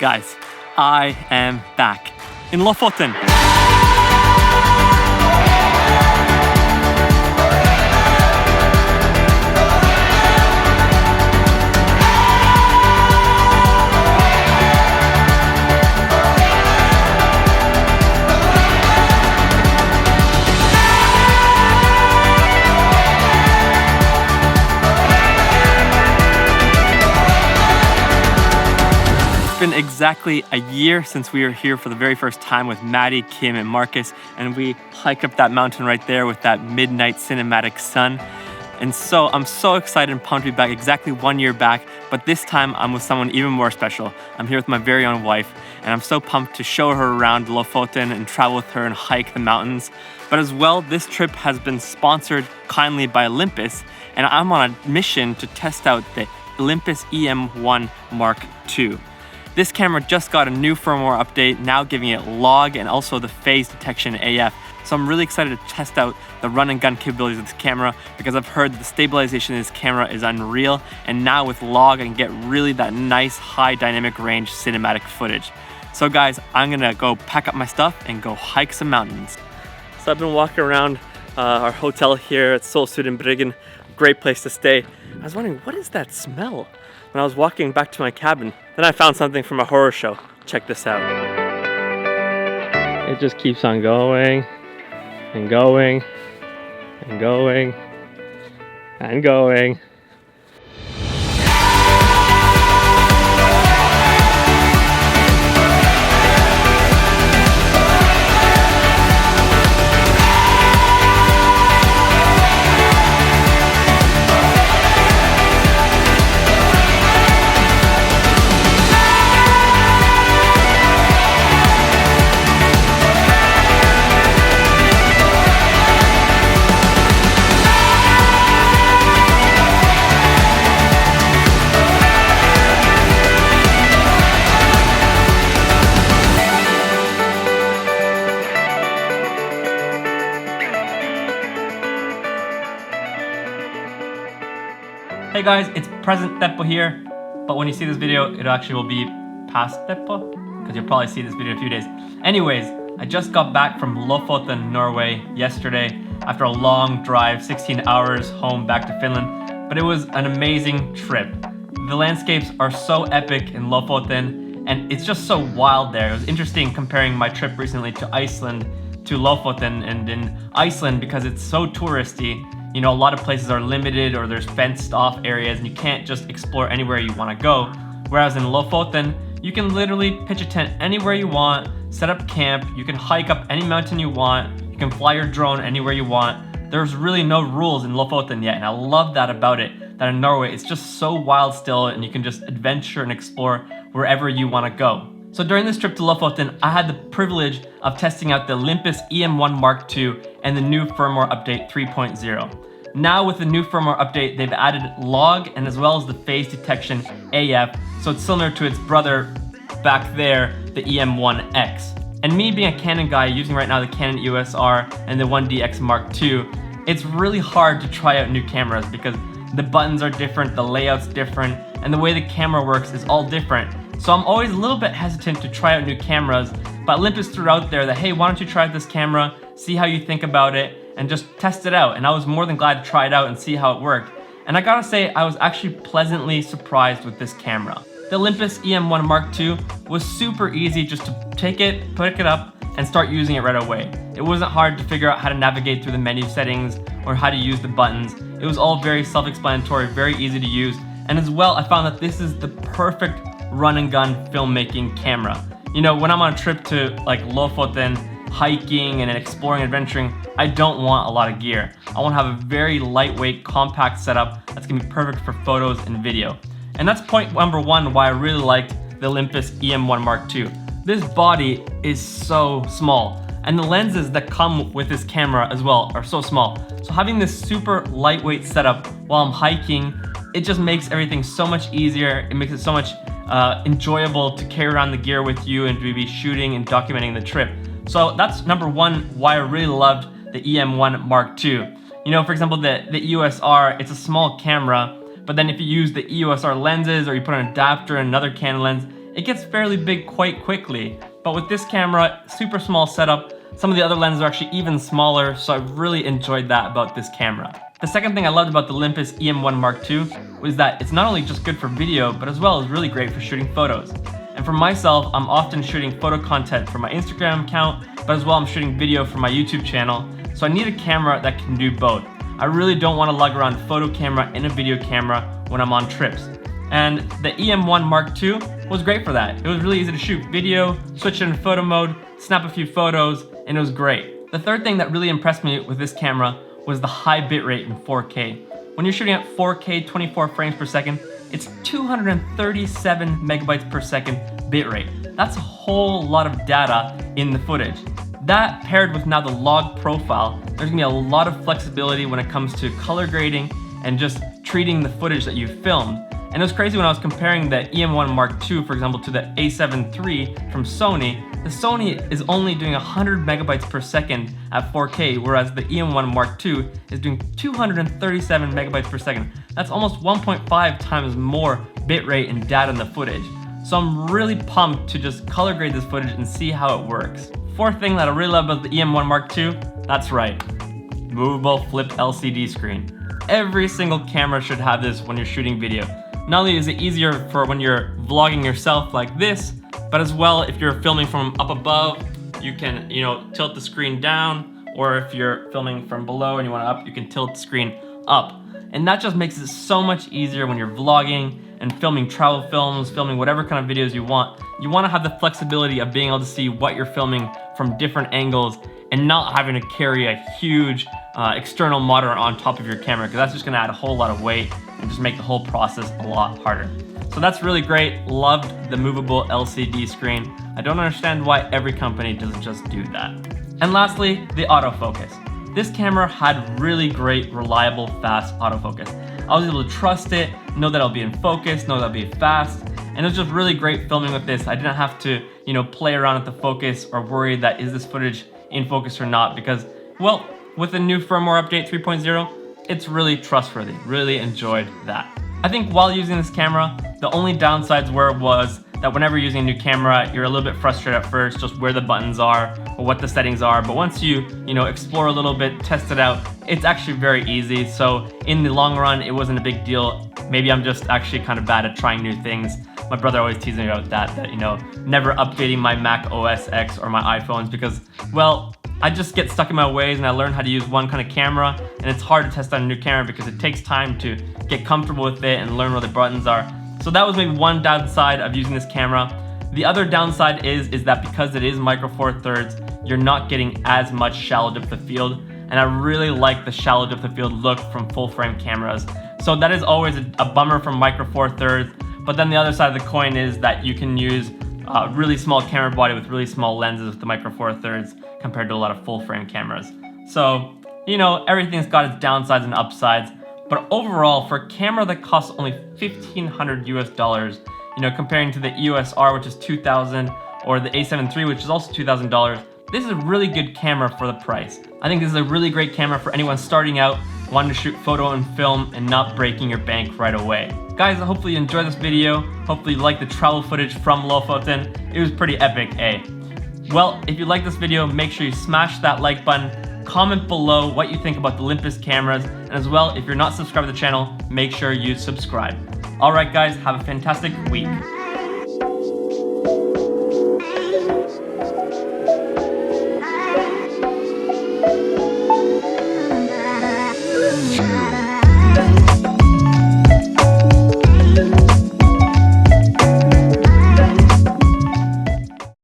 Guys, I am back in Lofoten. It's been exactly a year since we were here for the very first time with Maddie, Kim, and Marcus, and we hiked up that mountain right there with that midnight cinematic sun. And so I'm so excited and pumped to be back exactly 1 year back, but this time I'm with someone even more special. I'm here with my very own wife, and I'm so pumped to show her around Lofoten and travel with her and hike the mountains. But as well, this trip has been sponsored kindly by Olympus, and I'm on a mission to test out the Olympus E-M1 Mark II. This camera just got a new firmware update, now giving it log and also the phase detection AF. So I'm really excited to test out the run and gun capabilities of this camera because I've heard the stabilization of this camera is unreal, and now with log I can get really that nice high dynamic range cinematic footage. So guys, I'm gonna go pack up my stuff and go hike some mountains. So I've been walking around our hotel here at Solstudenbryggen, great place to stay. I was wondering, what is that smell? When I was walking back to my cabin, then I found something from a horror show. Check this out. It just keeps on going and going and going and going. Hey guys, it's present Teppo here, but when you see this video, it actually will be past Teppo, because you'll probably see this video in a few days. Anyways, I just got back from Lofoten, Norway yesterday after a long drive, 16 hours home back to Finland, but it was an amazing trip. The landscapes are so epic in Lofoten, and it's just so wild there. It was interesting comparing my trip recently to Iceland to Lofoten, and in Iceland, because it's so touristy, you know, a lot of places are limited or there's fenced off areas and you can't just explore anywhere you want to go. Whereas in Lofoten, you can literally pitch a tent anywhere you want, set up camp, you can hike up any mountain you want, you can fly your drone anywhere you want. There's really no rules in Lofoten yet, and I love that about it, that in Norway it's just so wild still and you can just adventure and explore wherever you want to go. So during this trip to Lofoten, I had the privilege of testing out the Olympus E-M1 Mark II and the new firmware update 3.0. Now with the new firmware update, they've added log and as well as the phase detection AF, so it's similar to its brother back there, the E-M1X. And me being a Canon guy using right now the Canon EOS R and the 1DX Mark II, it's really hard to try out new cameras because the buttons are different, the layout's different, and the way the camera works is all different. So I'm always a little bit hesitant to try out new cameras, but Olympus threw out there that, hey, why don't you try out this camera, see how you think about it, and just test it out. And I was more than glad to try it out and see how it worked. And I gotta say, I was actually pleasantly surprised with this camera. The Olympus E-M1 Mark II was super easy just to take it, pick it up, and start using it right away. It wasn't hard to figure out how to navigate through the menu settings or how to use the buttons. It was all very self-explanatory, very easy to use. And as well, I found that this is the perfect run and gun filmmaking camera. You know, when I'm on a trip to like Lofoten, hiking and exploring, adventuring, I don't want a lot of gear. I want to have a very lightweight, compact setup that's gonna be perfect for photos and video. And that's point number one why I really liked the Olympus E-M1 Mark II. This body is so small, and the lenses that come with this camera as well are so small. So having this super lightweight setup while I'm hiking, it just makes everything so much easier. It makes it so much enjoyable to carry around the gear with you and to be shooting and documenting the trip. So that's number one why I really loved the E-M1 Mark II. You know, for example, the EOS R, it's a small camera, but then if you use the EOS R lenses or you put an adapter and another Canon lens, it gets fairly big quite quickly. But with this camera, super small setup, some of the other lenses are actually even smaller, so I really enjoyed that about this camera. The second thing I loved about the Olympus E-M1 Mark II was that it's not only just good for video, but as well as really great for shooting photos. And for myself, I'm often shooting photo content for my Instagram account, but as well I'm shooting video for my YouTube channel, so I need a camera that can do both. I really don't want to lug around a photo camera and a video camera when I'm on trips. And the E-M1 Mark II was great for that. It was really easy to shoot video, switch it into photo mode, snap a few photos, and it was great. The third thing that really impressed me with this camera was the high bitrate in 4K. When you're shooting at 4K 24 frames per second, it's 237 megabytes per second bitrate. That's a whole lot of data in the footage. That paired with now the log profile, there's gonna be a lot of flexibility when it comes to color grading and just treating the footage that you've filmed. And it was crazy when I was comparing the E-M1 Mark II, for example, to the A7 III from Sony. The Sony is only doing 100 megabytes per second at 4K, whereas the E-M1 Mark II is doing 237 megabytes per second. That's almost 1.5 times more bitrate and data in the footage. So I'm really pumped to just color grade this footage and see how it works. Fourth thing that I really love about the E-M1 Mark II, that's right, movable flip LCD screen. Every single camera should have this when you're shooting video. Not only is it easier for when you're vlogging yourself like this, but as well if you're filming from up above, you can, tilt the screen down, or if you're filming from below and you want it up, you can tilt the screen up. And that just makes it so much easier when you're vlogging and filming travel films, filming whatever kind of videos you want. You want to have the flexibility of being able to see what you're filming from different angles and not having to carry a huge external monitor on top of your camera, because that's just going to add a whole lot of weight and just make the whole process a lot harder. So that's really great. Loved the movable LCD screen. I don't understand why every company doesn't just do that. And lastly, the autofocus. This camera had really great, reliable, fast autofocus. I was able to trust it, know that it'll be in focus, know that it'll be fast, and it was just really great filming with this. I didn't have to, play around with the focus or worry that is this footage in focus or not, because, well, with the new firmware update 3.0, it's really trustworthy. Really enjoyed that. I think while using this camera, the only downsides was that whenever you're using a new camera, you're a little bit frustrated at first, just where the buttons are or what the settings are. But once you explore a little bit, test it out, it's actually very easy. So in the long run, it wasn't a big deal. Maybe I'm just actually kind of bad at trying new things. My brother always teases me about that never updating my Mac OS X or my iPhones, because, well, I just get stuck in my ways and I learn how to use one kind of camera, and it's hard to test on a new camera because it takes time to get comfortable with it and learn where the buttons are. So that was maybe one downside of using this camera. The other downside is that because it is micro four thirds, you're not getting as much shallow depth of field, and I really like the shallow depth of field look from full frame cameras. So that is always a bummer from micro four thirds, but then the other side of the coin is that you can use a really small camera body with really small lenses with the micro four thirds compared to a lot of full frame cameras. So, everything's got its downsides and upsides, but overall, for a camera that costs only $1,500 US, comparing to the EOS R, which is $2,000, or the A7 III, which is also $2,000, this is a really good camera for the price. I think this is a really great camera for anyone starting out, wanting to shoot photo and film and not breaking your bank right away. Guys, hopefully you enjoyed this video. Hopefully you liked the travel footage from Lofoten. It was pretty epic, eh? Well, if you like this video, make sure you smash that like button, comment below what you think about the Olympus cameras, and as well, if you're not subscribed to the channel, make sure you subscribe. Alright guys, have a fantastic week.